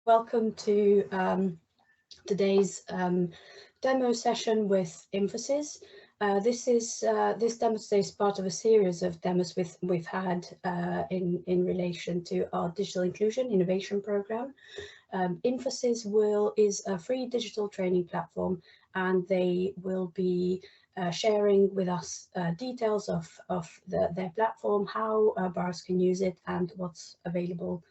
Welcome to today's demo session with Infosys. This demo today is part of a series of demos we've had in relation to our digital inclusion innovation program. Infosys is a free digital training platform, and they will be sharing with us details of their platform, how borrowers can use it, and what's available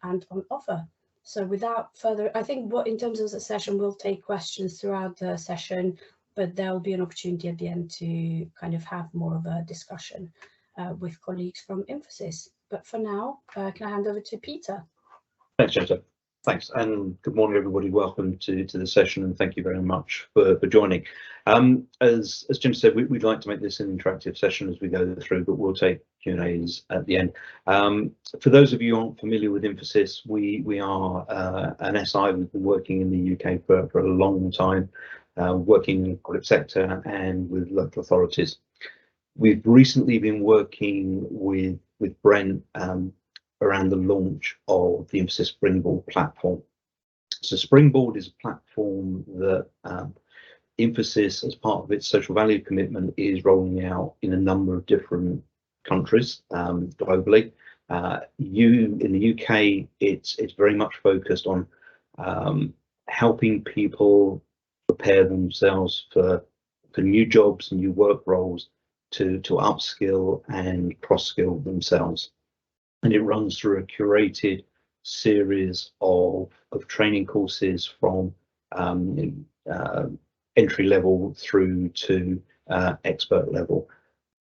and on offer. So without further, I think in terms of the session, we'll take questions throughout the session, but there will be an opportunity at the end to kind of have more of a discussion with colleagues from Infosys. But for now, can I hand over to Peter? Thanks, Jetta. Thanks, and good morning, everybody. Welcome to the session, and thank you very much for joining. As Jim said, we'd like to make this an interactive session as we go through, but we'll take Q&As at the end. For those of you who aren't familiar with Infosys, we are an SI. We've been working in the UK for a long time, working in the public sector and with local authorities. We've recently been working with Brent around the launch of the Infosys Springboard platform. So Springboard is a platform that Infosys, as part of its social value commitment, is rolling out in a number of different countries globally. In the UK, it's very much focused on helping people prepare themselves for new jobs and new work roles, to upskill and cross-skill themselves. And it runs through a curated series of training courses from entry level through to expert level.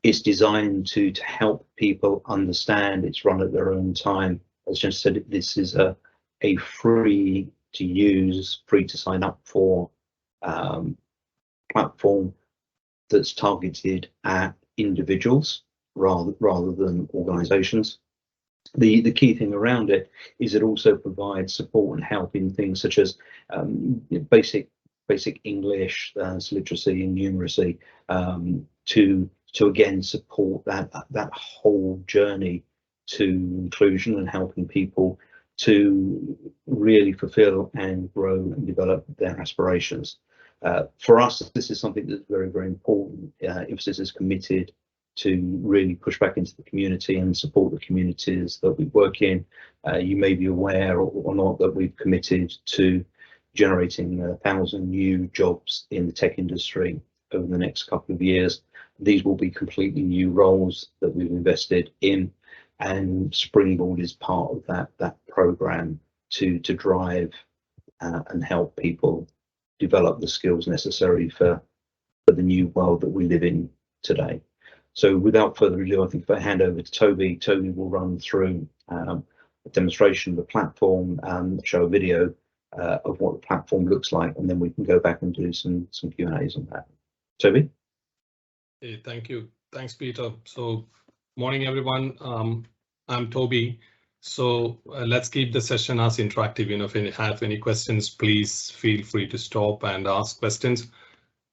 It's designed to help people understand. It's run at their own time. As Jen said, this is a free to use, free to sign up for platform that's targeted at individuals rather than organizations. The key thing around it is it also provides support and help in things such as basic English, literacy and numeracy, to again support that whole journey to inclusion and helping people to really fulfill and grow and develop their aspirations. For us, this is something that's very, very important. Infosys is committed to really push back into the community and support the communities that we work in. You may be aware or not that we've committed to generating 1,000 new jobs in the tech industry over the next couple of years. These will be completely new roles that we've invested in, and Springboard is part of that program to drive and help people develop the skills necessary for the new world that we live in today. So without further ado, I think if I hand over to Toby, Toby will run through a demonstration of the platform and show a video of what the platform looks like, and then we can go back and do some Q&As on that. Toby? Hey, thank you. Thanks, Peter. So morning, everyone. I'm Toby. So let's keep the session as interactive. If you have any questions, please feel free to stop and ask questions.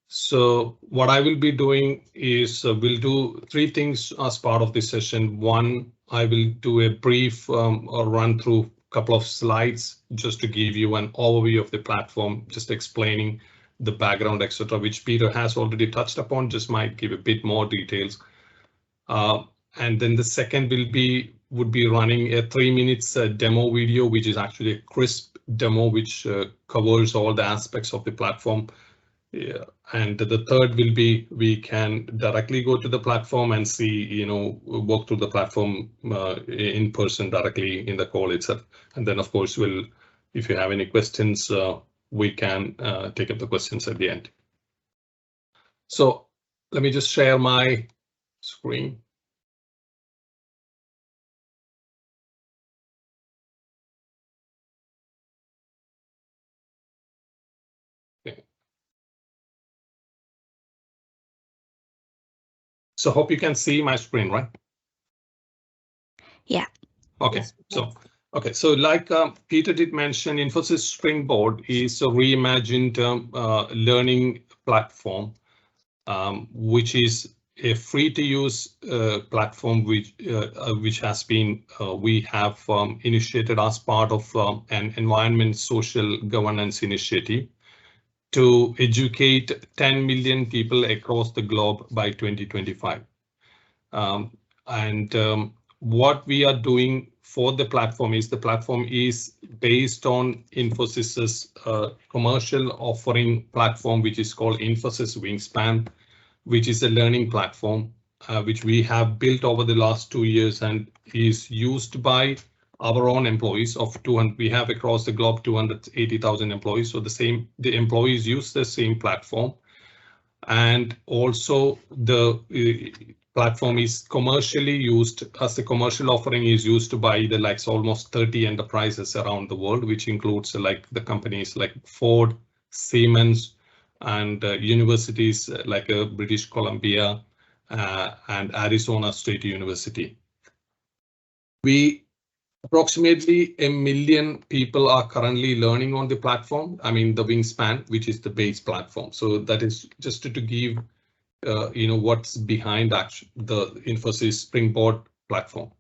So what I will be doing is we'll do three things as part of this session. One, I will do a brief or run through a couple of slides just to give you an overview of the platform, just explaining the background, etc., which Peter has already touched upon, just might give a bit more details. And then the second would be running a 3 minutes demo video, which is actually a crisp demo, which covers all the aspects of the platform. Yeah. And the third will be we can directly go to the platform and see, walk through the platform in person directly in the call itself. And then, of course, if you have any questions, we can take up the questions at the end. So let me just share my screen. Okay. So hope you can see my screen, right? Yeah. Okay. So like Peter did mention, Infosys Springboard is a reimagined learning platform, which is a free-to-use platform which has been we have initiated as part of an environment social governance initiative to educate 10 million people across the globe by 2025. What we are doing for the platform is based on Infosys's commercial offering platform, which is called Infosys Wingspan, which is a learning platform which we have built over the last 2 years and is used by our own employees of 200. We have across the globe 280,000 employees. So the employees use the same platform, and also the platform is commercially used as the commercial offering is used by the almost 30 enterprises around the world, which includes like the companies like Ford, Siemens, and universities like British Columbia and Arizona State University. Approximately 1 million people are currently learning on the platform. I mean the Wingspan, which is the base platform. So that is just to give what's behind the Infosys Springboard platform.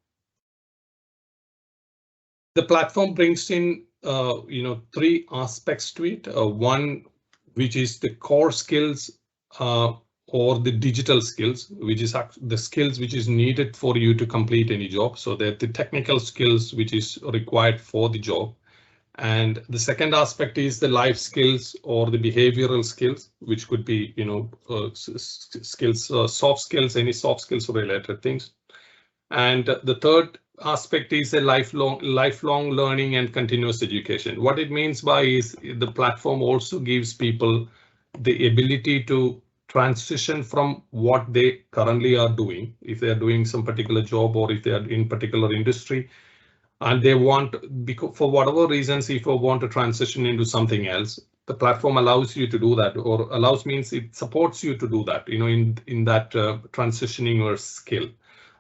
The platform brings in 3 aspects to it. One, which is the core skills or the digital skills, which is the skills which is needed for you to complete any job. So that the technical skills which is required for the job. And the second aspect is the life skills or the behavioral skills, which could be, skills, soft skills, any soft skills related things. And the third aspect is a lifelong learning and continuous education. What it means by is the platform also gives people the ability to transition from what they currently are doing, if they are doing some particular job or if they are in particular industry, and they want, for whatever reasons, if you want to transition into something else, the platform allows you to do that, or allows means it supports you to do that, in that transitioning or skill.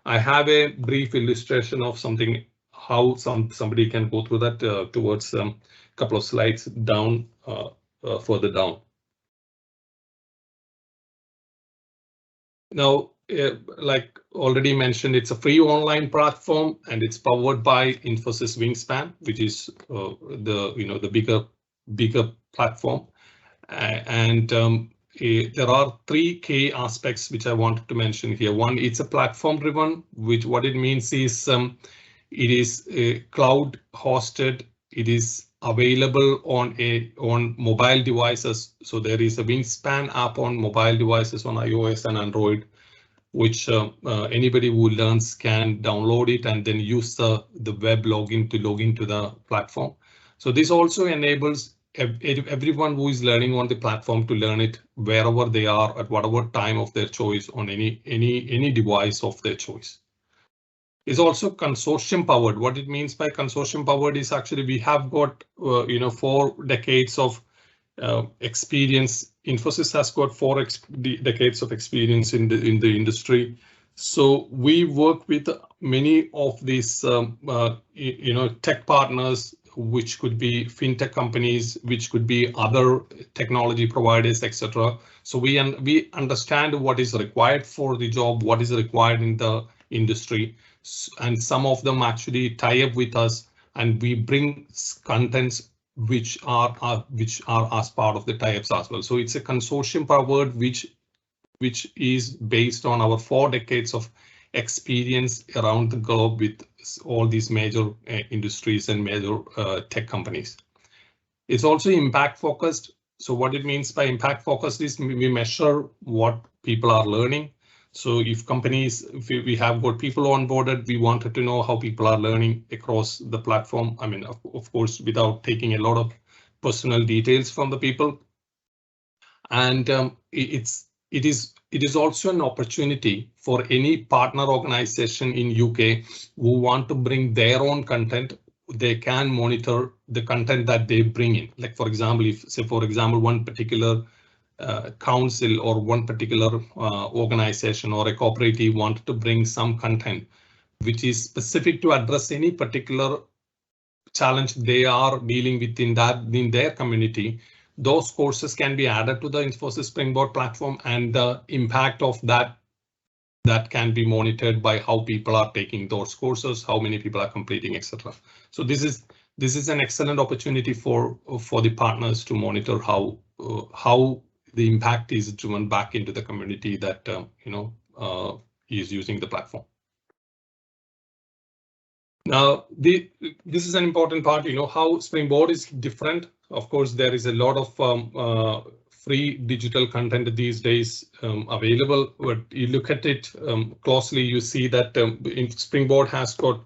I have a brief illustration of something, how somebody can go through that towards a couple of slides down, further down. Now, like already mentioned, it's a free online platform and it's powered by Infosys Wingspan, which is the bigger platform. There are 3 key aspects which I wanted to mention here. One, it's a platform driven, which what it means is it is cloud hosted. It is available on mobile devices. So there is a Wingspan app on mobile devices on iOS and Android, which anybody who learns can download it and then use the web login to log into the platform. So this also enables everyone who is learning on the platform to learn it wherever they are at whatever time of their choice on any device of their choice. It's also consortium powered. What it means by consortium powered is actually we have got 4 decades of experience. Infosys has got 4 decades of experience in the industry. So we work with many of these tech partners, which could be fintech companies, which could be other technology providers, etc. So we understand what is required for the job, what is required in the industry, and some of them actually tie up with us, and we bring contents which are as part of the tie-ups as well. So it's a consortium powered, which is based on our 4 decades of experience around the globe with all these major industries and major tech companies. It's also impact focused. So what it means by impact focused is we measure what people are learning. So if we have got people onboarded, we wanted to know how people are learning across the platform. I mean, of course, without taking a lot of personal details from the people. And it is also an opportunity for any partner organization in UK who want to bring their own content. They can monitor the content that they bring in. Like, for example, if say, for example, one particular council or one particular organization or a cooperative wanted to bring some content which is specific to address any particular challenge they are dealing with in their community, those courses can be added to the Infosys Springboard platform, and the impact of that that can be monitored by how people are taking those courses, how many people are completing, etc. So this is an excellent opportunity for the partners to monitor how the impact is driven back into the community that is using the platform. Now, this is an important part, how Springboard is different. Of course, there is a lot of free digital content these days available, but you look at it closely, you see that Springboard has got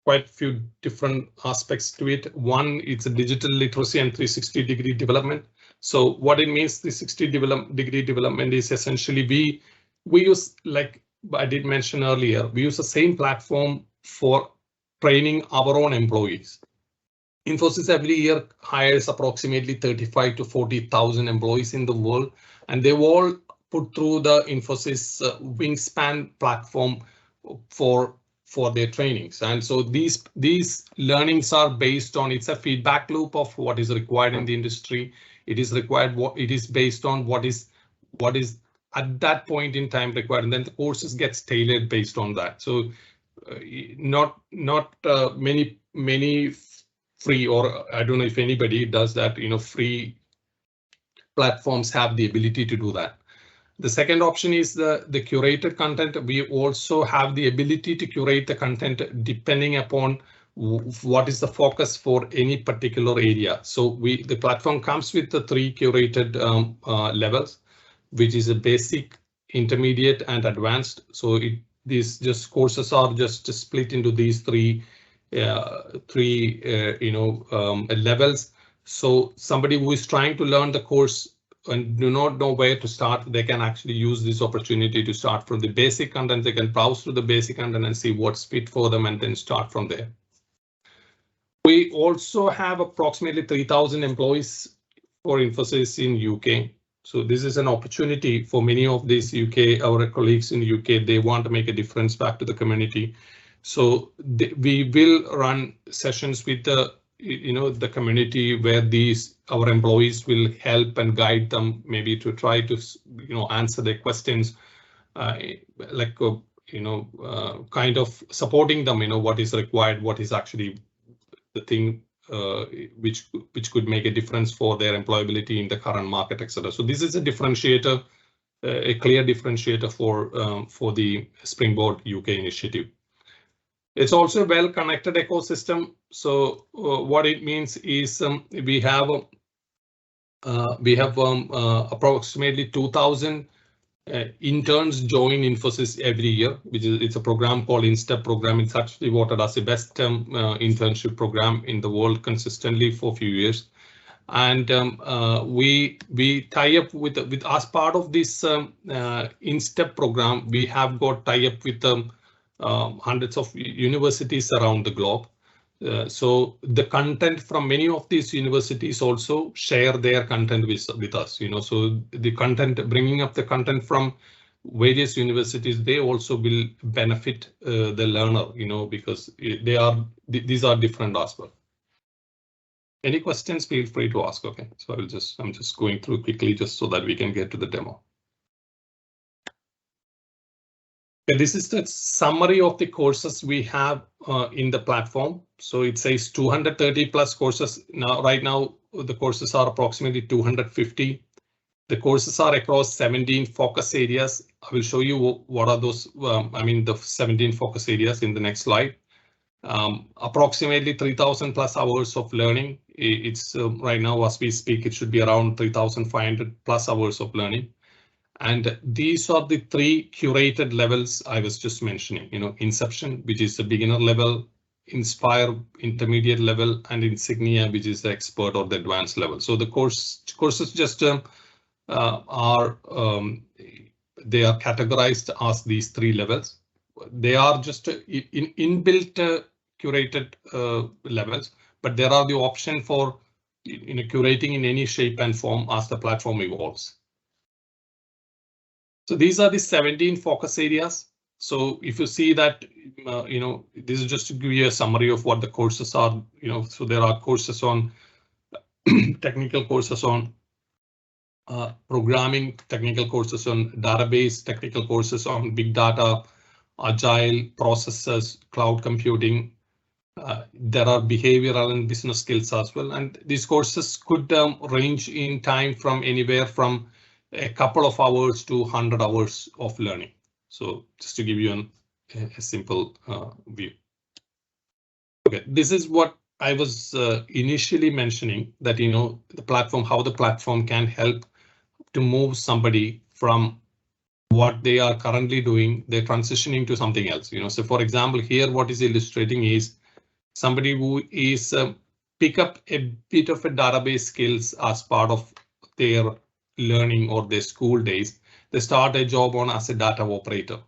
quite a few different aspects to it. One, it's a digital literacy and 360-degree development. So what it means, 360-degree development is essentially we use, like I did mention earlier, we use the same platform for training our own employees. Infosys every year hires approximately 35 to 40,000 employees in the world, and they've all put through the Infosys Wingspan platform for their trainings. And so these learnings are based on, it's a feedback loop of what is required in the industry. It is required, it is based on what is at that point in time required, and then the courses gets tailored based on that. So not many free, or I don't know if anybody does that, free platforms have the ability to do that. The second option is the curated content. We also have the ability to curate the content depending upon what is the focus for any particular area. So the platform comes with the 3 curated levels, which is a basic, intermediate, and advanced. So these courses are just split into these three levels. So somebody who is trying to learn the course and do not know where to start, they can actually use this opportunity to start from the basic content. They can browse through the basic content and see what's fit for them and then start from there. We also have approximately 3,000 employees for Infosys in UK. So this is an opportunity for many of these our colleagues in UK. They want to make a difference back to the community. So we will run sessions with the community where our employees will help and guide them, maybe to try to answer their questions, kind of supporting them, what is required, what is actually the thing which could make a difference for their employability in the current market, etc. So this is a differentiator, a clear differentiator for the Springboard UK initiative. It's also a well-connected ecosystem. So what it means is we have approximately 2,000 interns join Infosys every year, it's a program called InStep program. It's actually voted as the best internship program in the world consistently for a few years. And we tie up with as part of this InStep program, we have got tie up with hundreds of universities around the globe. So the content from many of these universities also share their content with us, so the content, bringing up the content from various universities, they also will benefit the learner, because these are different as well. Any questions, feel free to ask. Okay, so I'm just going through quickly just so that we can get to the demo. This is the summary of the courses we have in the platform. So it says 230 plus courses. Right now, the courses are approximately 250. The courses are across 17 focus areas. I will show you what are those, the 17 focus areas in the next slide. Approximately 3,000 plus hours of learning. It's right now, as we speak, it should be around 3,500 plus hours of learning. And these are the 3 curated levels I was just mentioning, Inception, which is the beginner level, Inspire, intermediate level, and Insignia, which is the expert or the advanced level. So the courses just they are categorized as these 3 levels. They are just inbuilt curated levels, but there are the option for curating in any shape and form as the platform evolves. So these are the 17 focus areas. So if you see that, this is just to give you a summary of what the courses are, so there are courses on technical courses on programming technical courses, on database technical courses, on big data, agile processes, cloud computing. There are behavioral and business skills as well. And these courses could range in time from anywhere from a couple of hours to 100 hours of learning. So just to give you a simple view. Okay, this is what I was initially mentioning, that, you know, the platform, how the platform can help to move somebody from what they are currently doing, they're transitioning to something else. You know, so for example, here what is illustrating is somebody who is pick up a bit of a database skills as part of their learning or their school days. They start a job on as a data operator.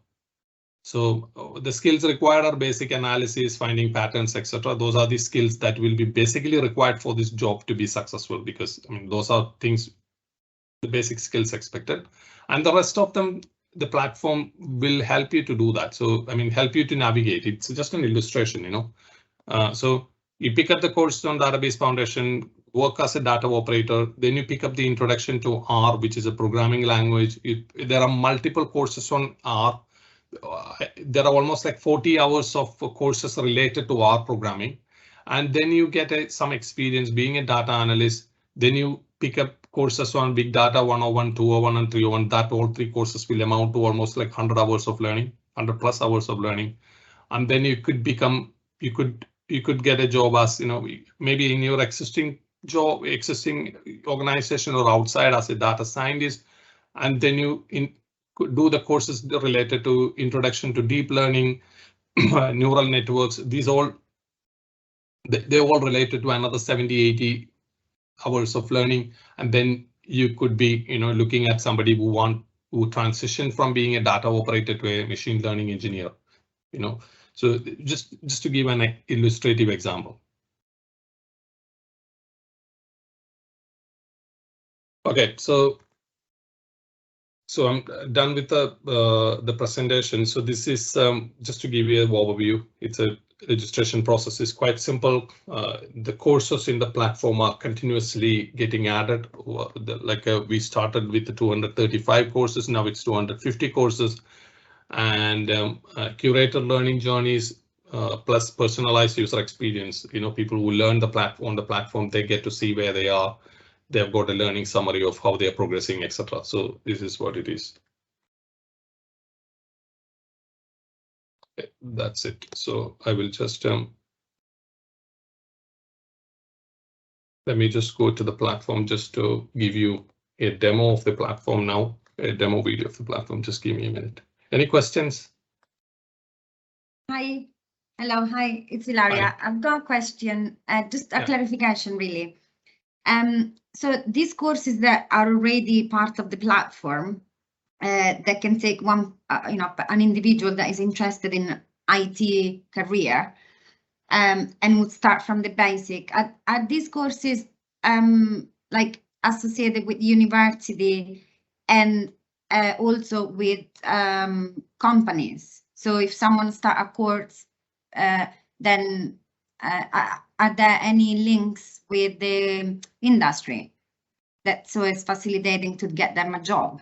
So the skills required are basic analysis, finding patterns, etc. Those are the skills that will be basically required for this job to be successful, because I mean, those are things, the basic skills expected, and the rest of them, the platform will help you to do that. So I mean, help you to navigate. It's just an illustration, you know. So you pick up the course on database foundation, work as a data operator, then you pick up the introduction to R, which is a programming language. There are multiple courses on R. There are almost like 40 hours of courses related to R programming. And then you get some experience being a data analyst. Then you pick up courses on big data 101, 201 and 301. That all 3 courses will amount to almost like 100 hours of learning, 100 plus hours of learning. And then you could become, you could get a job as, you know, maybe in your existing job, existing organization or outside as a data scientist. And then you could do the courses related to introduction to deep learning, neural networks. These all, they're all related to another 70, 80 hours of learning. And then you could be, you know, looking at somebody who transition from being a data operator to a machine learning engineer, you know. So just to give an illustrative example. Okay, so I'm done with the presentation. So this is just to give you an overview. It's a registration process is quite simple. The courses in the platform are continuously getting added. We started with the 235 courses, now it's 250 courses, and curated learning journeys plus personalized user experience. You know, people who learn on the platform, they get to see where they are. They've got a learning summary of how they are progressing, etc. So this is what it is. Okay, that's it. So I will just let me just go to the platform just to give you a demo of the platform now, a demo video of the platform. Just give me a minute. Any questions? Hi. Hello. Hi, it's Ilaria. Hi. I've got a question, just a clarification, really. So these courses that are already part of the platform, that can take one, an individual that is interested in IT career, and would start from the basic. Are these courses like associated with university and also with companies? So if someone start a course, then are there any links with the industry that so is facilitating to get them a job?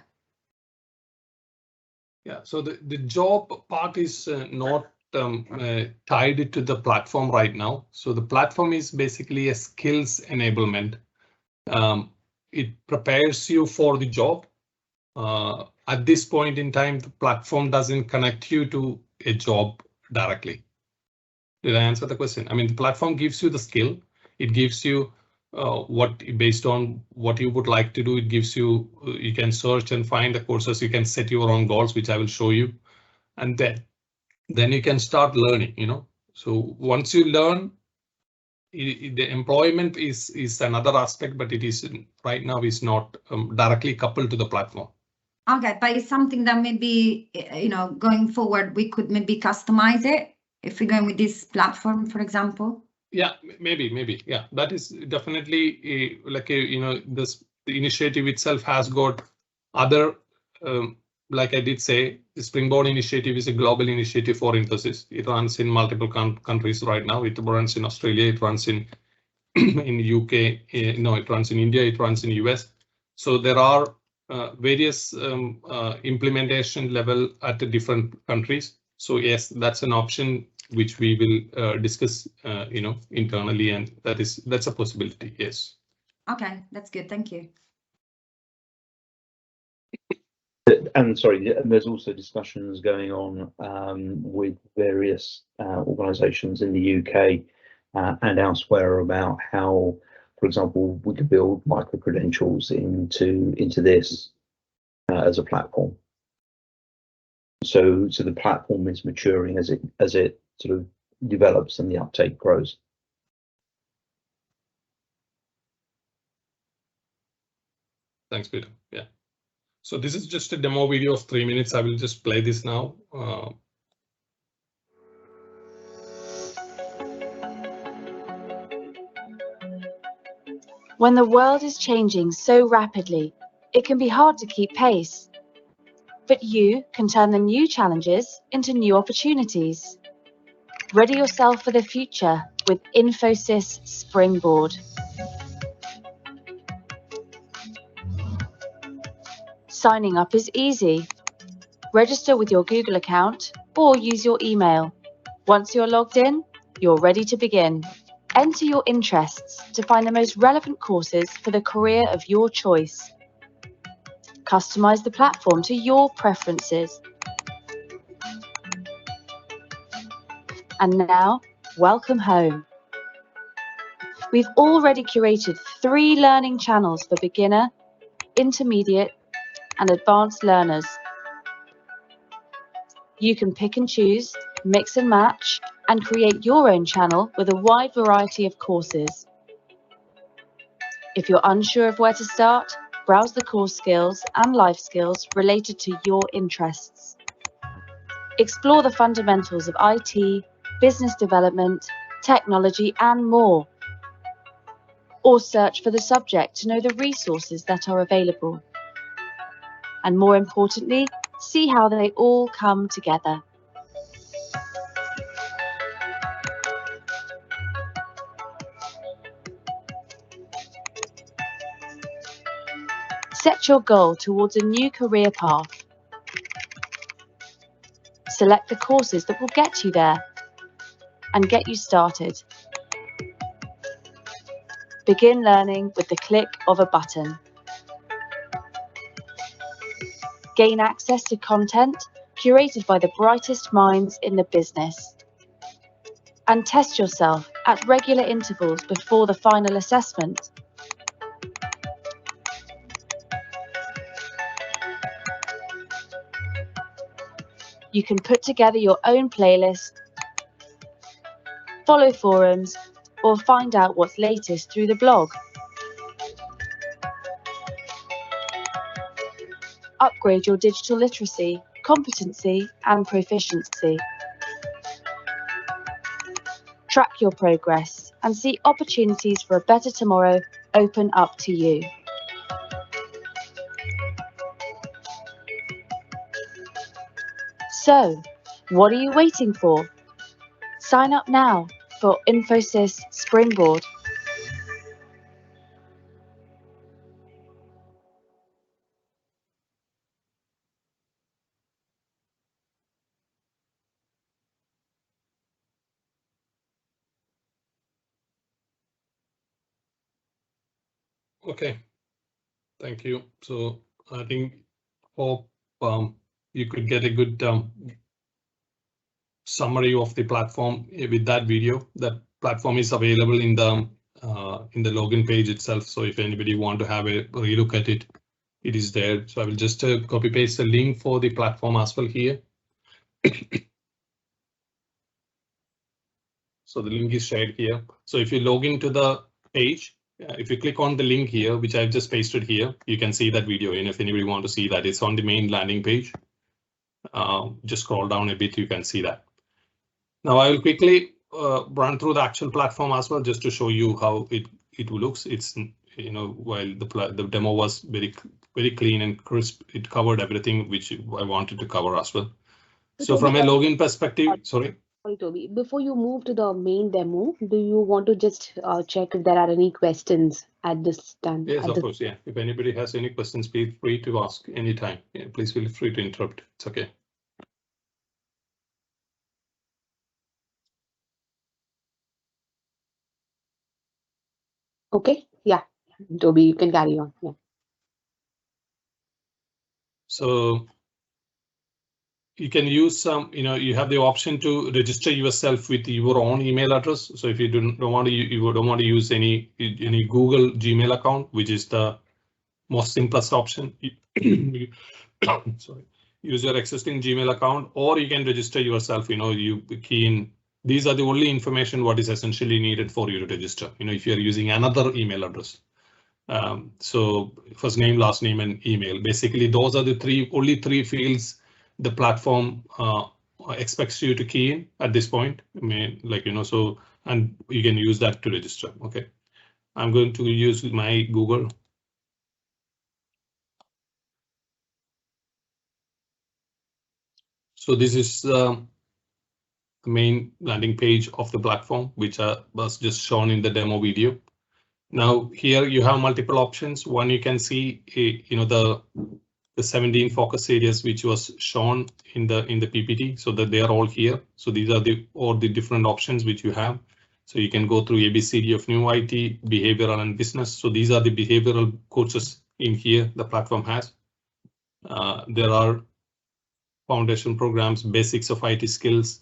Yeah, so the job part is not tied to the platform right now. So the platform is basically a skills enablement. It prepares you for the job. At this point in time, the platform doesn't connect you to a job directly. Did I answer the question? I mean, the platform gives you the skill. It gives you based on what you would like to do. It gives you, you can search and find the courses. You can set your own goals, which I will show you. And then you can start learning, you know. So once you learn, the employment is another aspect, but it is right now is not directly coupled to the platform. Okay, but it's something that maybe, you know, going forward, we could maybe customize it if we're going with this platform, for example. Yeah, maybe. Yeah, that is definitely the initiative itself has got other, like I did say, the Springboard initiative is a global initiative for Infosys. It runs in multiple countries right now. It runs in Australia, it runs in UK, it runs in India, it runs in US. So there are various implementation level at the different countries. So yes, that's an option which we will discuss, internally, and that's a possibility. Yes. Okay, that's good. Thank you. And sorry, there's also discussions going on with various organisations in the UK and elsewhere about how, for example, we could build micro credentials into this as a platform. So the platform is maturing as it sort of develops and the uptake grows. Thanks, Peter. Yeah. So this is just a demo video of 3 minutes. I will just play this now. When the world is changing so rapidly, it can be hard to keep pace. But you can turn the new challenges into new opportunities. Ready yourself for the future with Infosys Springboard. Signing up is easy. Register with your Google account or use your email. Once you're logged in, you're ready to begin. Enter your interests to find the most relevant courses for the career of your choice. Customize the platform to your preferences. And now, welcome home. We've already curated 3 learning channels for beginner, intermediate, and advanced learners. You can pick and choose, mix and match, and create your own channel with a wide variety of courses. If you're unsure of where to start, browse the core skills and life skills related to your interests. Explore the fundamentals of IT, business development, technology, and more. Or search for the subject to know the resources that are available. And more importantly, see how they all come together. Set your goal towards a new career path. Select the courses that will get you there and get you started. Begin learning with the click of a button. Gain access to content curated by the brightest minds in the business. And test yourself at regular intervals before the final assessment. You can put together your own playlist, follow forums, or find out what's latest through the blog. Upgrade your digital literacy, competency, and proficiency. Track your progress and see opportunities for a better tomorrow open up to you. So, what are you waiting for? Sign up now for Infosys Springboard. Okay, thank you. So I think hope you could get a good summary of the platform with that video. That platform is available in the login page itself. So if anybody want to have a relook at it, it is there. So I will just copy paste the link for the platform as well here. So the link is shared here. So if you log into the page, if you click on the link here, which I've just pasted here, you can see that video. And if anybody want to see that, it's on the main landing page. Just scroll down a bit, you can see that. Now I will quickly run through the actual platform as well, just to show you how it looks. It's, while the demo was very clean and crisp, it covered everything which I wanted to cover as well. So from a login perspective, sorry. Sorry, Toby. Before you move to the main demo, do you want to just check if there are any questions at this time? Yes, of course. Yeah. If anybody has any questions, feel free to ask anytime. Yeah, please feel free to interrupt. It's okay. Okay. Yeah. Toby, you can carry on. Yeah. So you can use some, you have the option to register yourself with your own email address. So if you don't want to use any Google Gmail account, which is the most simplest option, sorry, use your existing Gmail account, or you can register yourself. You key in. These are the only information what is essentially needed for you to register. If you're using another email address. So first name, last name, and email. Basically, those are the only three fields the platform expects you to key in at this point. So, and you can use that to register. Okay, I'm going to use my Google. So this is the main landing page of the platform, which was just shown in the demo video. Now here you have multiple options. One, you can see, the 17 focus areas which was shown in the PPT, so that they are all here. So these are all the different options which you have. So you can go through ABCD of new IT, behavioral, and business. So these are the behavioral courses in here the platform has. There are foundation programs, basics of IT skills,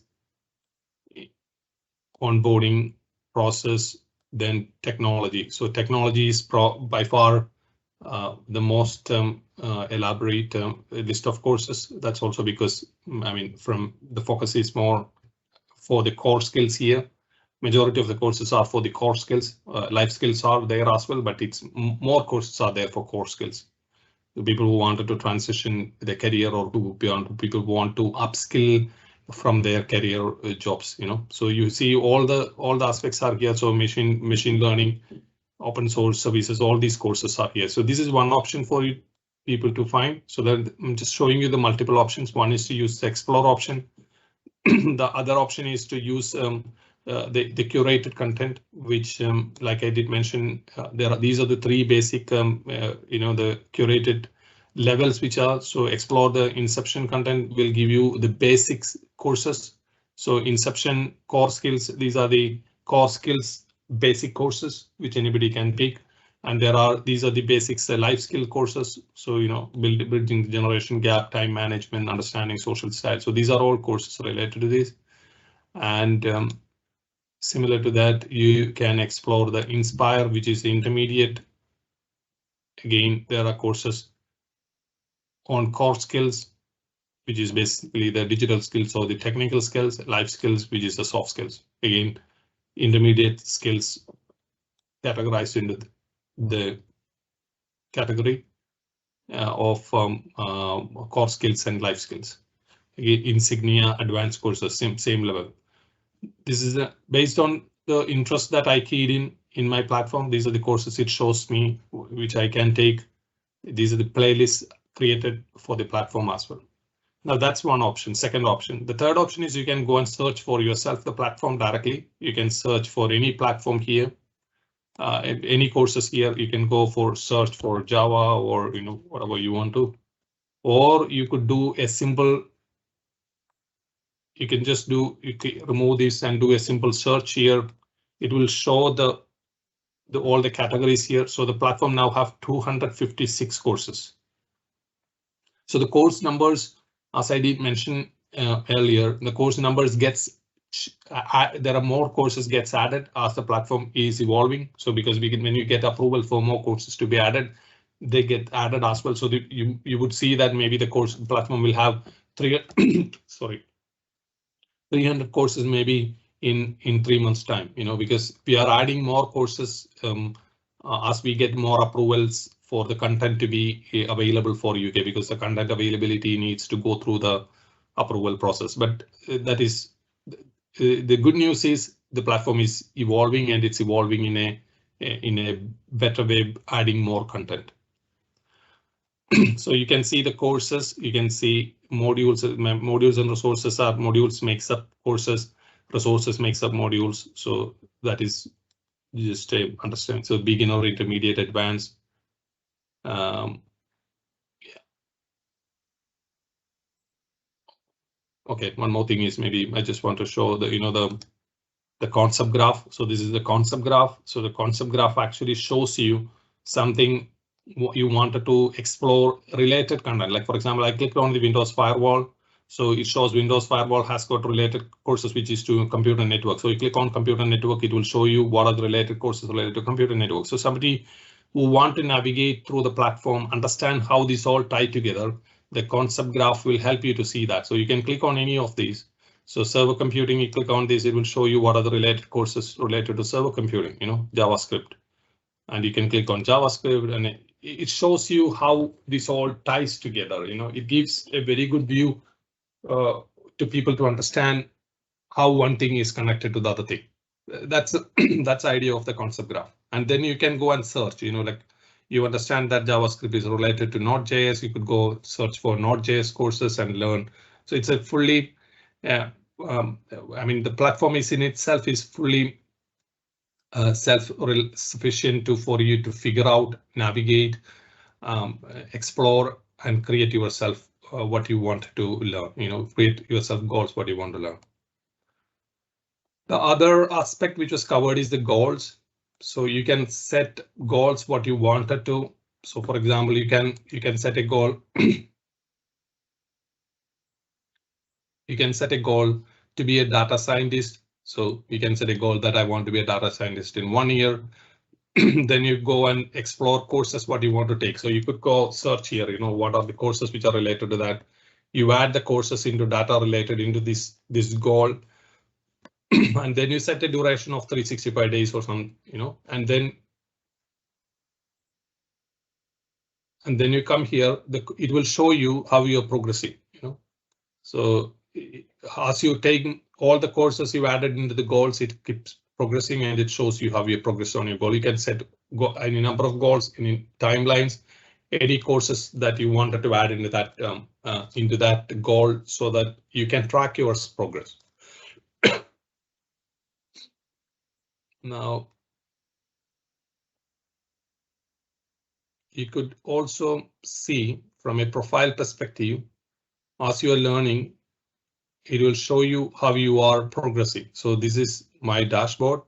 onboarding process, then technology. So technology is by far the most elaborate list of courses. That's also because, from the focus is more for the core skills here. Majority of the courses are for the core skills. Life skills are there as well, but it's more courses are there for core skills. The people who wanted to transition their career, or people who want to upskill from their career jobs. So you see all the aspects are here. So machine learning, open source services, all these courses are here. So this is one option for you people to find. So that I'm just showing you the multiple options. One is to use the explore option. The other option is to use the curated content, which, like I did mention, these are the three basic, the curated levels which are. So explore the inception content will give you the basics courses. So inception core skills, these are the core skills basic courses which anybody can pick. And these are the basics, the life skill courses. So, bridging the generation gap, time management, understanding social style. So these are all courses related to this. And similar to that, you can explore the Inspire, which is the intermediate. Again, there are courses on core skills, which is basically the digital skills or the technical skills, life skills, which is the soft skills. Again, intermediate skills categorized into the category of core skills and life skills. Again, insignia, advanced courses, same level. This is based on the interest that I keyed in my platform. These are the courses it shows me, which I can take. These are the playlists created for the platform as well. Now that's one option. Second option. The third option is you can go and search for yourself the platform directly. You can search for any platform here. Any courses here, you can go for search for Java or whatever you want to, or you could do a simple. You can just remove this and do a simple search here. It will show all the categories here. So the platform now have 256 courses. So the course numbers, as I did mention earlier, the course numbers there are more courses gets added as the platform is evolving. So because when you get approval for more courses to be added, they get added as well. So you would see that maybe the course platform will have 300 courses maybe in 3 months time, because we are adding more courses as we get more approvals for the content to be available for UK, because the content availability needs to go through the approval process. But that is the good news is the platform is evolving, and it's evolving in a better way, adding more content. So you can see the courses, you can see modules and resources are modules makes up courses. resources make submodules. So that is just a understand. So beginner, intermediate, advanced. Yeah. Okay, one more thing is maybe I just want to show the concept graph. So this is the concept graph. So the concept graph actually shows you something you wanted to explore related content. Like for example, I clicked on the Windows Firewall. So it shows Windows Firewall has got related courses, which is to computer network. So you click on computer network, it will show you what are the related courses related to computer network. So somebody who want to navigate through the platform, understand how these all tie together, the concept graph will help you to see that. So you can click on any of these. So server computing, you click on this, it will show you what are the related courses related to server computing, JavaScript. And you can click on JavaScript and it shows you how this all ties together. It gives a very good view to people to understand how one thing is connected to the other thing. That's the idea of the concept graph. And then you can go and search, like you understand that JavaScript is related to Node.js. You could go search for Node.js courses and learn. So it's a fully, I mean, the platform is in itself is fully self-sufficient for you to figure out, navigate, explore, and create yourself what you want to learn. Create yourself goals, what you want to learn. The other aspect which was covered is the goals. So you can set goals what you wanted to. So for example, you can set a goal. You can set a goal to be a data scientist. So you can set a goal that I want to be a data scientist in 1 year. Then you go and explore courses what you want to take. So you could go search here, what are the courses which are related to that. You add the courses into data related into this goal. And then you set a duration of 365 days or some, and then you come here, it will show you how you're progressing, So as you take all the courses you added into the goals, it keeps progressing and it shows you how you progress on your goal. You can set any number of goals, any timelines, any courses that you wanted to add into that goal so that you can track your progress. Now, you could also see from a profile perspective, as you are learning, it will show you how you are progressing. So this is my dashboard.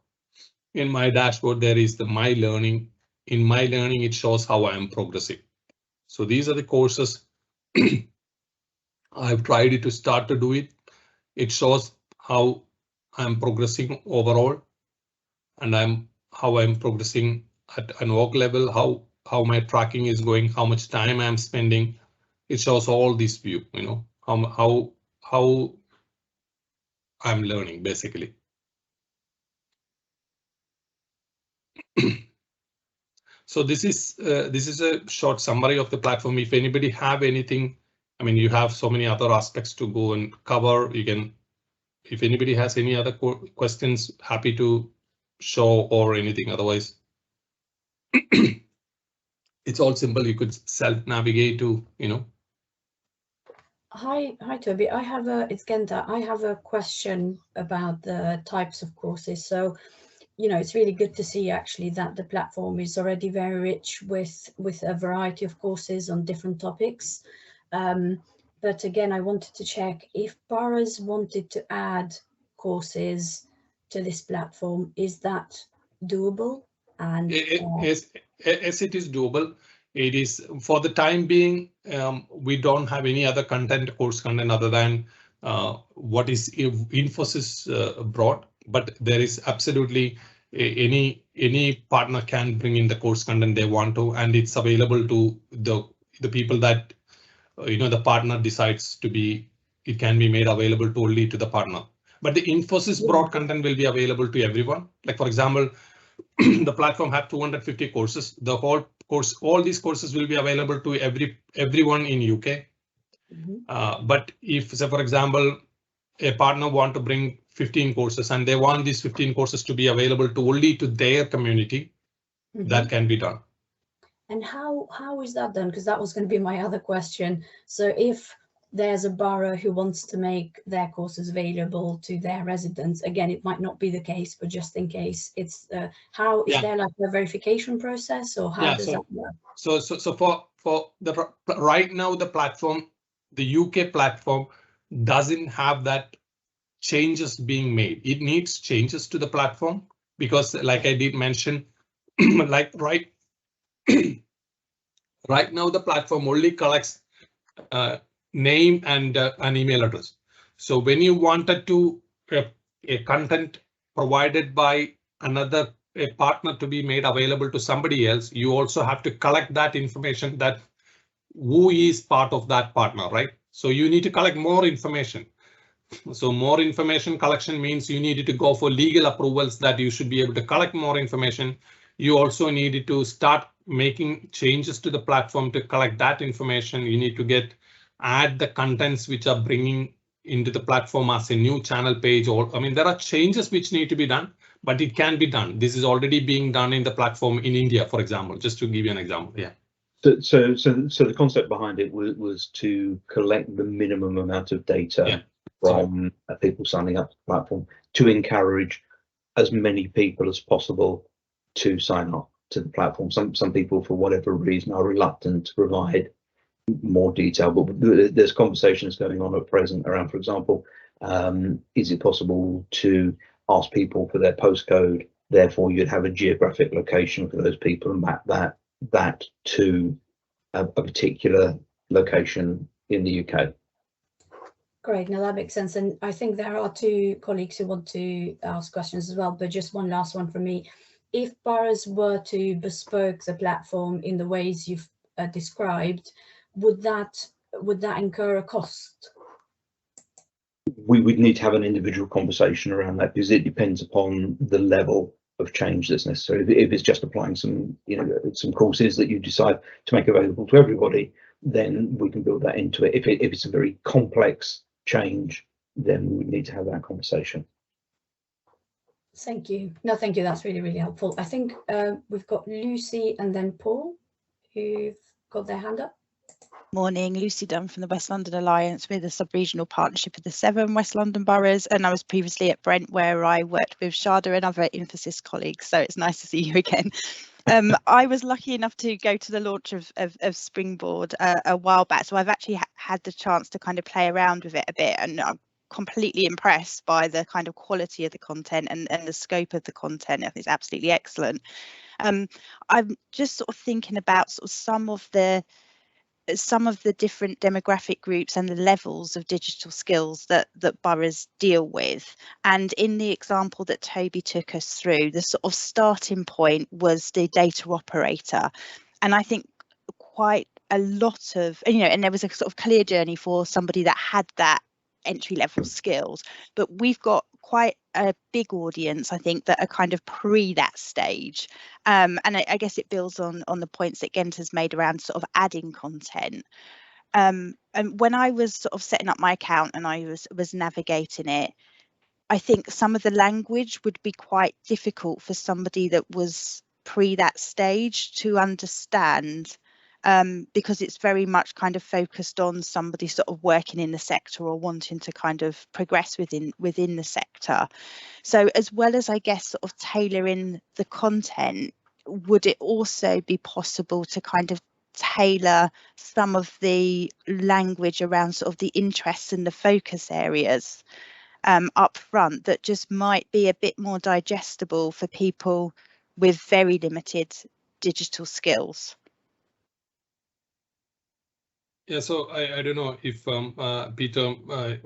In my dashboard, there is my learning. In my learning, it shows how I am progressing. So these are the courses I've tried to start to do it. It shows how I'm progressing overall, and how I'm progressing at an org level, how my tracking is going, how much time I'm spending. It shows all this view, how I'm learning basically. So this is a short summary of the platform. If anybody have anything, I mean, you have so many other aspects to go and cover. You can, if anybody has any other questions, happy to show or anything. Otherwise, it's all simple. You could self-navigate to, Hi, Toby. It's Genta. I have a question about the types of courses. So, it's really good to see actually that the platform is already very rich with a variety of courses on different topics. But again, I wanted to check if boroughs wanted to add courses to this platform, is that doable? And yes, it is doable. It is for the time being. We don't have any other course content other than what is Infosys brought, but there is absolutely any partner can bring in the course content they want to, and it's available to the people that the partner decides to be. It can be made available only to the partner, but the Infosys brought content will be available to everyone. Like for example, the platform have 250 courses. The whole course, all these courses will be available to everyone in UK. But if, say, for example, a partner want to bring 15 courses and they want these 15 courses to be available to only to their community, that can be done. And how is that done? Because that was going to be my other question. So if there's a borough who wants to make their courses available to their residents. Again, it might not be the case, but just in case, it's how is there like a verification process, or how does that work? So for the right now, the platform, the UK platform doesn't have that changes being made. It needs changes to the platform because, like I did mention, like right now the platform only collects name and an email address. So when you wanted to a content provided by another partner to be made available to somebody else, you also have to collect that information, that who is part of that partner, right? So you need to collect more information. So more information collection means you needed to go for legal approvals that you should be able to collect more information. You also needed to start making changes to the platform to collect that information. You need to add the contents which are bringing into the platform as a new channel page, or I mean, there are changes which need to be done, but it can be done. This is already being done in the platform in India, for example, just to give you an example. Yeah. So the concept behind it was to collect the minimum amount of data from people signing up to the platform to encourage as many people as possible to sign up to the platform. Some people, for whatever reason, are reluctant to provide more detail, but there's conversations going on at present around, for example, is it possible to ask people for their postcode? Therefore, you'd have a geographic location for those people and map that to a particular location in the UK. Great, now that makes sense. And I think there are two colleagues who want to ask questions as well, but just one last one from me. If boroughs were to bespoke the platform in the ways you've described, would that incur a cost? We would need to have an individual conversation around that, because it depends upon the level of change that's necessary. If it's just applying some courses that you decide to make available to everybody, then we can build that into it. If it's a very complex change, then we would need to have that conversation. Thank you. No, thank you. That's really, really helpful. I think we've got Lucy and then Paul who've got their hand up. Morning, Lucy Dunn from the West London Alliance. We're the sub-regional partnership of the 7 West London boroughs, and I was previously at Brent, where I worked with Shada and other Infosys colleagues, so it's nice to see you again. I was lucky enough to go to the launch of Springboard a while back, so I've actually had the chance to kind of play around with it a bit, and I'm completely impressed by the kind of quality of the content and the scope of the content. I think it's absolutely excellent. I'm just sort of thinking about sort of some of the different demographic groups and the levels of digital skills that boroughs deal with. And in the example that Toby took us through, the sort of starting point was the data operator. And I think quite a lot of, and there was a sort of clear journey for somebody that had that entry-level skills, but we've got quite a big audience, I think, that are kind of pre that stage, and I guess it builds on the points that Gent has made around sort of adding content. And when I was sort of setting up my account and I was navigating it, I think some of the language would be quite difficult for somebody that was pre that stage to understand. Because it's very much kind of focused on somebody sort of working in the sector or wanting to kind of progress within the sector. So as well as, I guess, sort of tailoring the content, would it also be possible to kind of tailor some of the language around sort of the interests and the focus areas up front that just might be a bit more digestible for people with very limited digital skills? Yeah, so I don't know if Peter,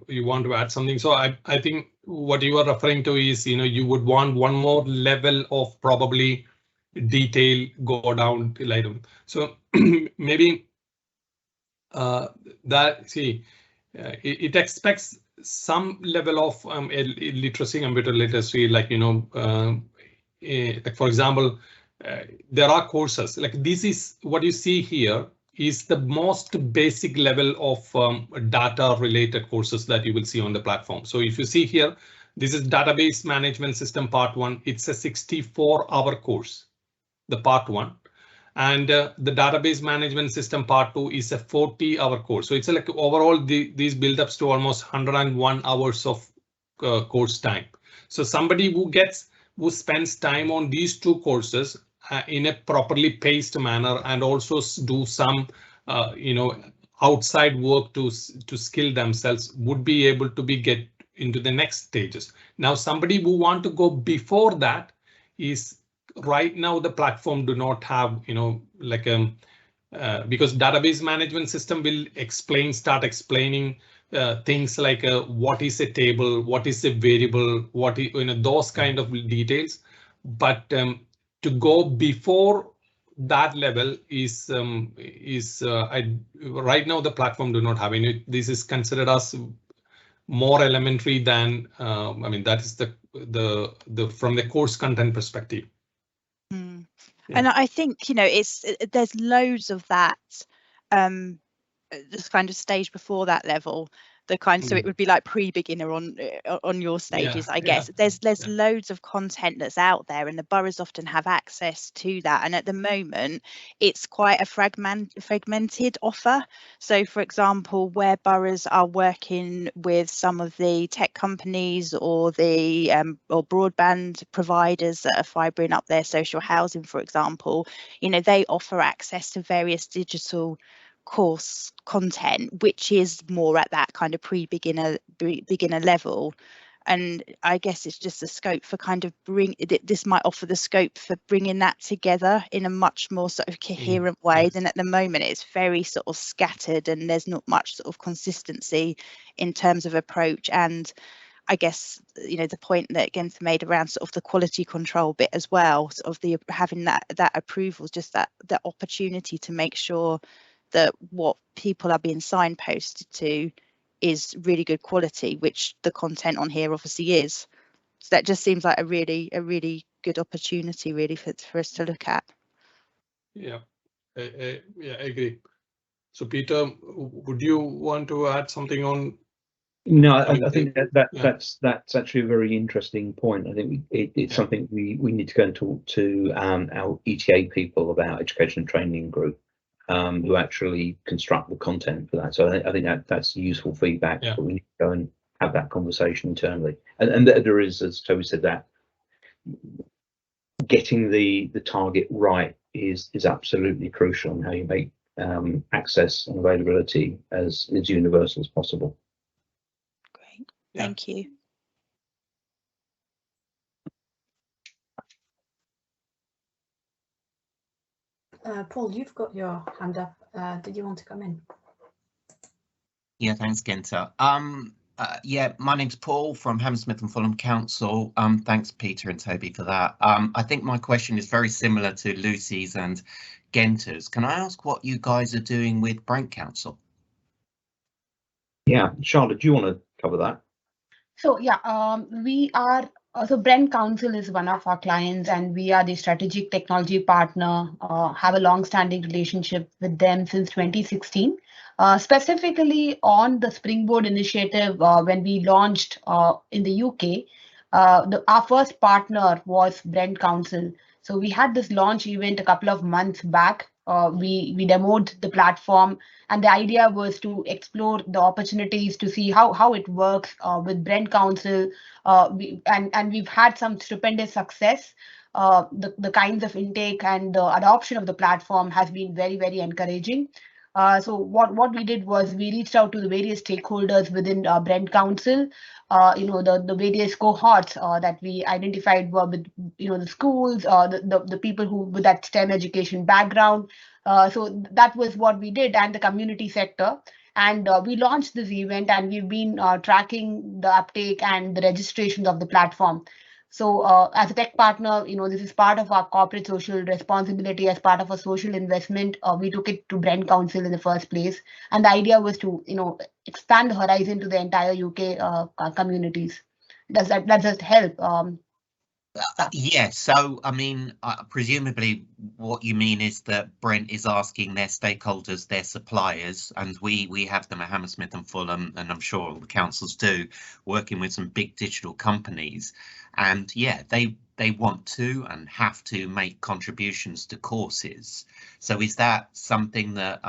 you want to add something. So I think what you are referring to is, you would want one more level of probably detail go down to item. So maybe it expects some level of literacy, computer literacy, like, like for example, there are courses like this is what you see here is the most basic level of data related courses that you will see on the platform. So if you see here, this is database management system part 1. It's a 64-hour course, the part 1. And the database management system part 2 is a 40-hour course. So it's like overall these build ups to almost 101 hours of course time. So somebody who spends time on these 2 courses in a properly paced manner and also do some outside work to skill themselves would be able to get into the next stages. Now somebody who want to go before that is right now the platform do not have because database management system will start explaining things like what is a table, what is a variable, what is, those kind of details. But to go before that level is right now the platform do not have any. This is considered as more elementary than I mean that is the from the course content perspective. Mm. Yeah. And I think there's loads of that this kind of stage before that level. So it would be like pre-beginner on your stages, I guess. There's loads of content that's out there, and the boroughs often have access to that. And at the moment, it's quite a fragmented offer. So, for example, where boroughs are working with some of the tech companies or the or broadband providers that are fibering up their social housing, for example, they offer access to various digital course content, which is more at that kind of beginner level. And I guess it's just a scope for kind of this might offer the scope for bringing that together in a much more sort of coherent way than at the moment. It's very sort of scattered and there's not much sort of consistency in terms of approach. And I guess the point that Genth made around sort of the quality control bit as well, sort of the having that approval, just that opportunity to make sure that what people are being signposted to is really good quality, which the content on here obviously is. So that just seems like a really good opportunity really for us to look at. Yeah, I agree. So Peter, would you want to add something on? No, I think that's actually a very interesting point. I think it's something we need to go and talk to our ETA people about, education and training group, who actually construct the content for that. So I think that's useful feedback, but we need to go and have that conversation internally. And there is, as Toby said, that getting the target right is absolutely crucial in how you make access and availability as universal as possible. Great, thank you. Paul, you've got your hand up. Did you want to come in? Yeah, thanks, Genta. Yeah, my name's Paul from Hammersmith and Fulham Council. Thanks, Peter and Toby, for that. I think my question is very similar to Lucy's and Genta's. Can I ask what you guys are doing with Brent Council? Yeah, Charlotte, do you want to cover that? So yeah, we are. So Brent Council is one of our clients, and we are the strategic technology partner, have a long-standing relationship with them since 2016. Specifically on the Springboard initiative, when we launched in the UK, our first partner was Brent Council. So we had this launch event a couple of months back. We demoed the platform, and the idea was to explore the opportunities to see how it works with Brent Council. And we've had some stupendous success. The kinds of intake and the adoption of the platform has been very, very encouraging. So what we did was we reached out to the various stakeholders within Brent Council. The various cohorts that we identified were with the schools, the people who with that STEM education background. So that was what we did, and the community sector. And we launched this event, and we've been tracking the uptake and the registrations of the platform. So as a tech partner, this is part of our corporate social responsibility. As part of a social investment, we took it to Brent Council in the first place. And the idea was to, expand the horizon to the entire UK communities. Does that help? Yes. So, I mean, presumably what you mean is that Brent is asking their stakeholders, their suppliers, and we have them at Hammersmith and Fulham, and I'm sure all the councils do, working with some big digital companies. and yeah, they want to and have to make contributions to courses. So is that something that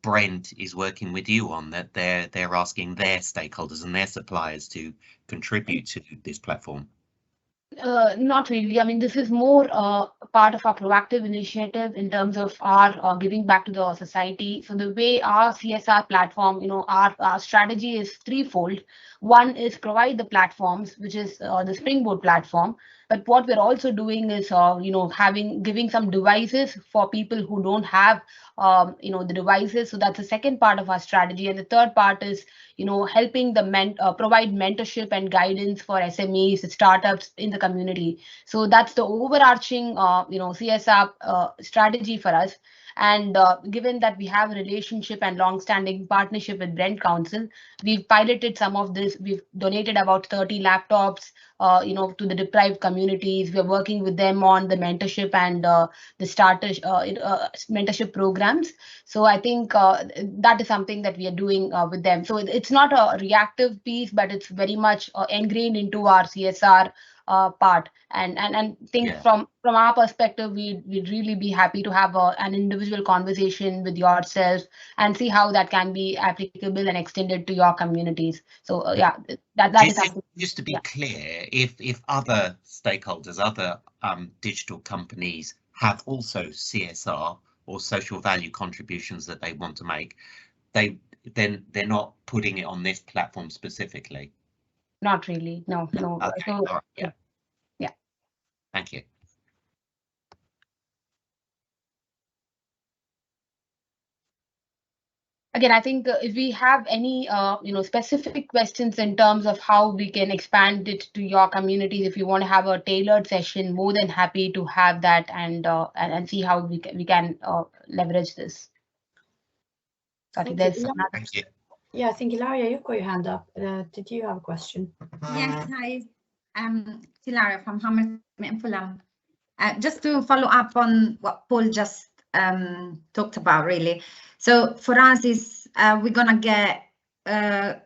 Brent is working with you on, that they're asking their stakeholders and their suppliers to contribute to this platform? Not really. I mean, this is more part of our proactive initiative in terms of our giving back to the society. So the way our CSR platform, our strategy is threefold. One is provide the platforms, which is the Springboard platform. But what we're also doing is, giving some devices for people who don't have, the devices. So that's the second part of our strategy. And the third part is, helping the provide mentorship and guidance for SMEs, startups in the community. So that's the overarching, CSR strategy for us. And given that we have a relationship and long-standing partnership with Brent Council, we've piloted some of this. We've donated about 30 laptops, to the deprived communities. We're working with them on the mentorship and the starter mentorship programs. So I think that is something that we are doing with them. So it's not a reactive piece, but it's very much ingrained into our CSR part. And think from our perspective, we'd really be happy to have an individual conversation with yourself and see how that can be applicable and extended to your communities. So yeah, that is something. Just to be clear, if other stakeholders, other digital companies have also CSR or social value contributions that they want to make, then they're not putting it on this platform specifically. Not really. No. Okay. So, All right. Yeah. Thank you. Again, I think if we have any specific questions in terms of how we can expand it to your communities, if you want to have a tailored session, more than happy to have that and see how we can leverage this. Sorry, there's another. Thank you. Yeah, I think Ilaria, you've got your hand up. Did you have a question? Yes, hi. Ilaria from Hammersmith and Fulham. Just to follow up on what Paul just talked about, really. So for us, is we're gonna get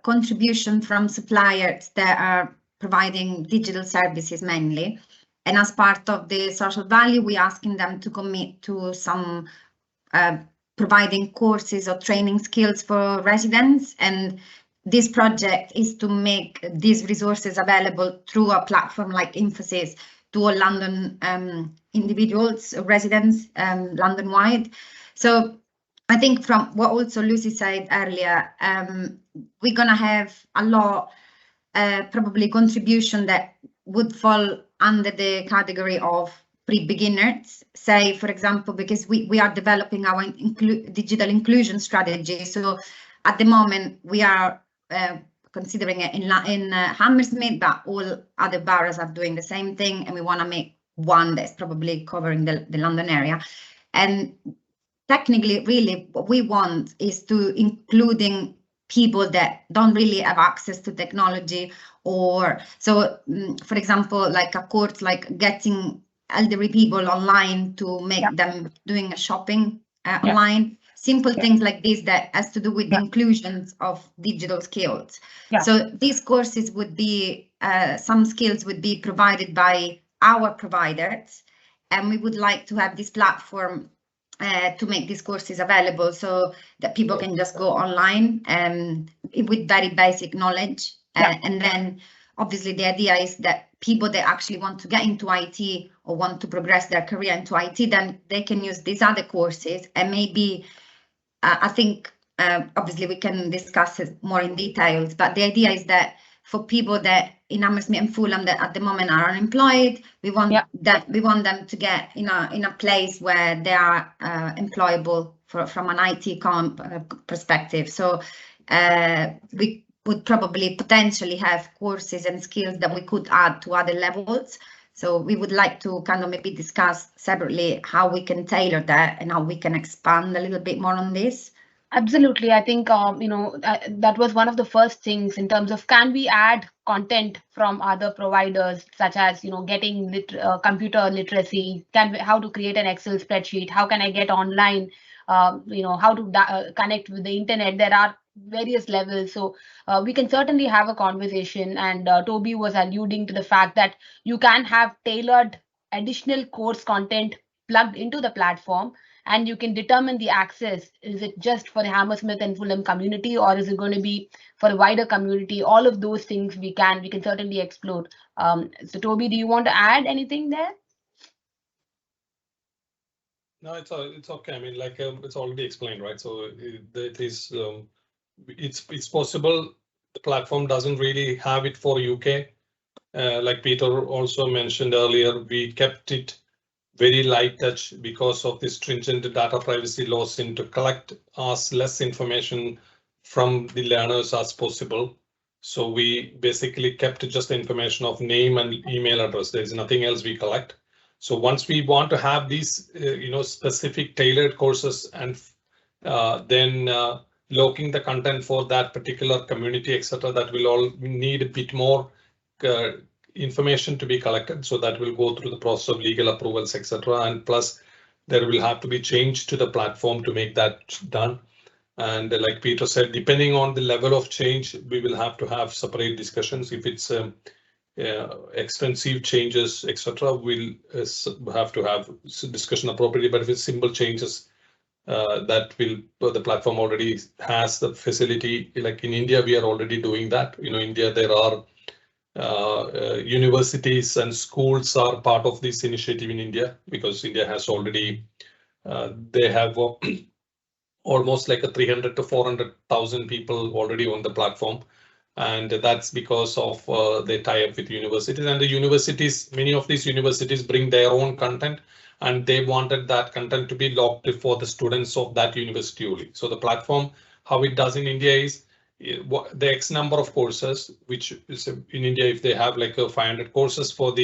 contribution from suppliers that are providing digital services mainly, and as part of the social value, we're asking them to commit to some providing courses or training skills for residents. And this project is to make these resources available through a platform like Infosys to all London individuals, residents, London-wide. So I think from what also Lucy said earlier, we're gonna have a lot, probably contribution that would fall under the category of pre-beginners. Say, for example, because we are developing our digital inclusion strategy. So at the moment we are considering it in Hammersmith, but all other boroughs are doing the same thing, and we want to make one that's probably covering the London area. And technically, really, what we want is to including people that don't really have access to technology, or so, for example, like a course like getting elderly people online to make them doing a shopping online. Simple things like this that has to do with the inclusions of digital skills. So these courses would be, some skills would be provided by our providers, and we would like to have this platform to make these courses available so that people can just go online with very basic knowledge. And then obviously the idea is that people that actually want to get into IT or want to progress their career into IT, then they can use these other courses. And maybe I think obviously we can discuss it more in details, but the idea is that for people that in Hammersmith and Fulham that at the moment are unemployed, we want them to get in a place where they are employable from an IT perspective. So we would probably potentially have courses and skills that we could add to other levels. So we would like to kind of maybe discuss separately how we can tailor that and how we can expand a little bit more on this. Absolutely. I think, that was one of the first things in terms of can we add content from other providers, such as, getting computer literacy, how to create an Excel spreadsheet, how can I get online, how to connect with the internet. There are various levels. So we can certainly have a conversation. And Toby was alluding to the fact that you can have tailored additional course content plugged into the platform, and you can determine the access. Is it just for the Hammersmith and Fulham community, or is it going to be for a wider community? All of those things we can certainly explore. So Toby, do you want to add anything there? No, it's okay. I mean, like it's already explained, right? So it is it's possible. The platform doesn't really have it for UK. Like Peter also mentioned earlier, we kept it very light touch because of the stringent data privacy laws to collect as less information from the learners as possible. So we basically kept just the information of name and email address. There's nothing else we collect. So once we want to have these, specific tailored courses and then locking the content for that particular community, etc., that will all need a bit more information to be collected. So that will go through the process of legal approvals, etc. And plus, there will have to be change to the platform to make that done. And like Peter said, depending on the level of change, we will have to have separate discussions. If it's extensive changes, etc., we'll have to have discussion appropriately. But if it's simple changes, that will, the platform already has the facility. Like in India, we are already doing that. India, there are universities and schools are part of this initiative in India, because India has already, they have almost like a 300 to 400,000 people already on the platform. And that's because of they tie up with universities, and the universities, many of these universities bring their own content, and they wanted that content to be locked for the students of that university only. So the platform, how it does in India is the X number of courses, which is in India, if they have like 500 courses from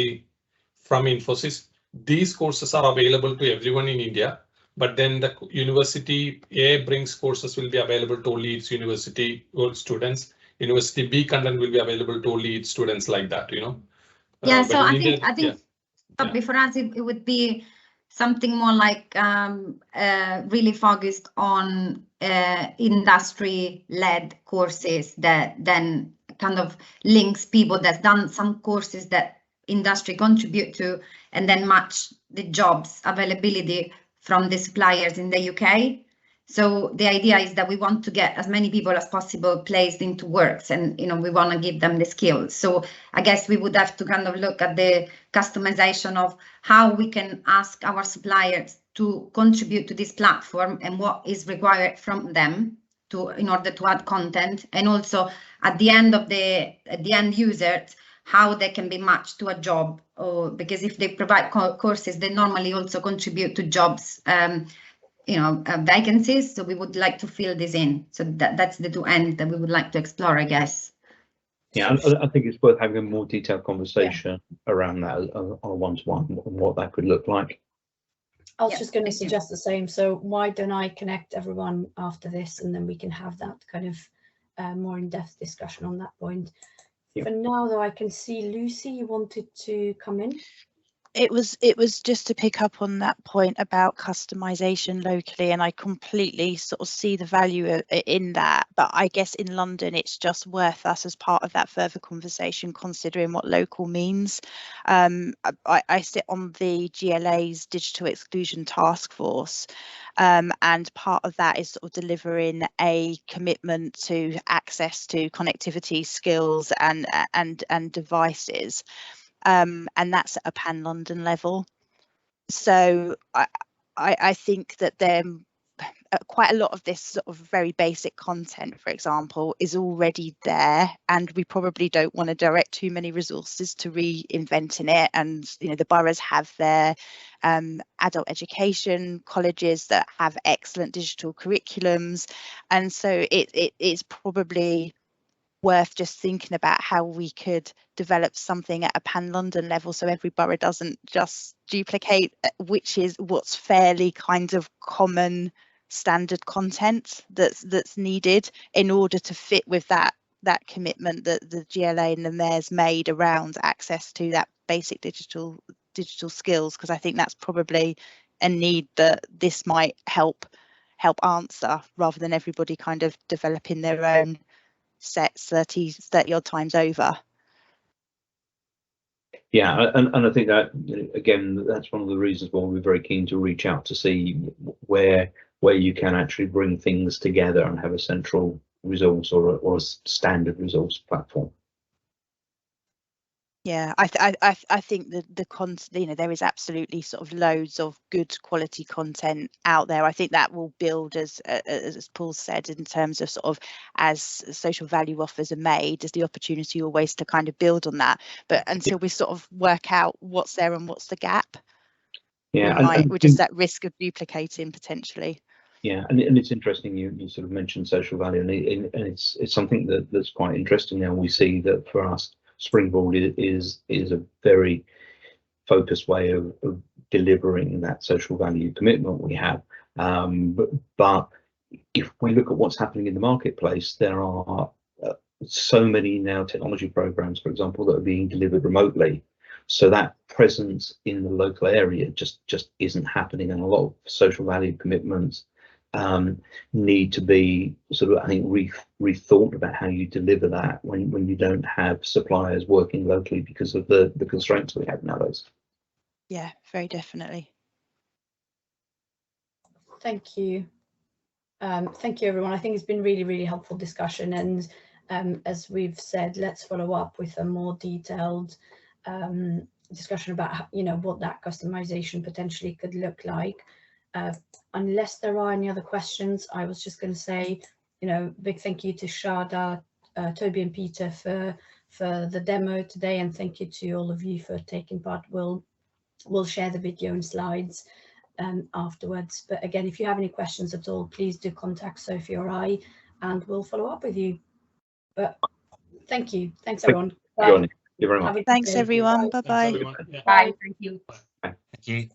Infosys, these courses are available to everyone in India. But then the university A brings courses will be available to only its university students. University B content will be available to only its students, like that, Yeah, so I India, think for us, it would be something more like really focused on industry-led courses that then kind of links people that's done some courses that industry contribute to, and then match the jobs availability from the suppliers in the UK. So the idea is that we want to get as many people as possible placed into works, and we want to give them the skills. So I guess we would have to kind of look at the customization of how we can ask our suppliers to contribute to this platform and what is required from them in order to add content, and also at the end users, how they can be matched to a job, because if they provide courses, they normally also contribute to jobs. Vacancies. So we would like to fill this in. So that's the two ends that we would like to explore, I guess. Yeah, I think it's worth having a more detailed conversation around that on a one-to-one and what that could look like. I was just going to suggest the same. So why don't I connect everyone after this, and then we can have that kind of more in-depth discussion on that point. For now, though, I can see Lucy, you wanted to come in. It was just to pick up on that point about customization locally, and I completely sort of see the value in that. But I guess in London, it's just worth us as part of that further conversation considering what local means. I sit on the GLA's Digital Exclusion Task Force, and part of that is sort of delivering a commitment to access to connectivity skills and devices. And that's at a pan-London level. So I think that quite a lot of this sort of very basic content, for example, is already there, and we probably don't want to direct too many resources to reinventing it. And the boroughs have their adult education colleges that have excellent digital curriculums, and so it's probably worth just thinking about how we could develop something at a pan-London level, so every borough doesn't just duplicate, which is what's fairly kind of common standard content that's needed in order to fit with that commitment that the GLA and the mayor's made around access to that basic digital skills, because I think that's probably a need that this might help help answer, rather than everybody kind of developing their own sets 30 odd times over. Yeah, and I think that, again, that's one of the reasons why we're very keen to reach out to see where you can actually bring things together and have a central resource or a standard resource platform. Yeah, I think there is absolutely sort of loads of good quality content out there. I think that will build, as Paul said, in terms of sort of as social value offers are made, there's the opportunity always to kind of build on that. But until we sort of work out what's there and what's the gap, yeah, we're just at risk of duplicating potentially. Yeah, and it's interesting you sort of mentioned social value, and it's something that's quite interesting now. We see that for us, Springboard is a very focused way of delivering that social value commitment we have. But if we look at what's happening in the marketplace, there are so many now technology programs, for example, that are being delivered remotely. So that presence in the local area just isn't happening, and a lot of social value commitments need to be sort of, I think, rethought about how you deliver that when you don't have suppliers working locally because of the constraints we have nowadays. Yeah, very definitely. Thank you. Thank you, everyone. I think it's been really helpful discussion, and as we've said, let's follow up with a more detailed discussion about what that customization potentially could look like. Unless there are any other questions, I was just going to say, big thank you to Shada, Toby and Peter for the demo today, and thank you to all of you for taking part. We'll share the video and slides afterwards. But again, if you have any questions at all, please do contact Sophie or I, and we'll follow up with you. But thank you. Thanks, everyone. Bye. Thank you very much. Thanks, everyone. Bye-bye. Yeah. Bye. Thank you. Thank you.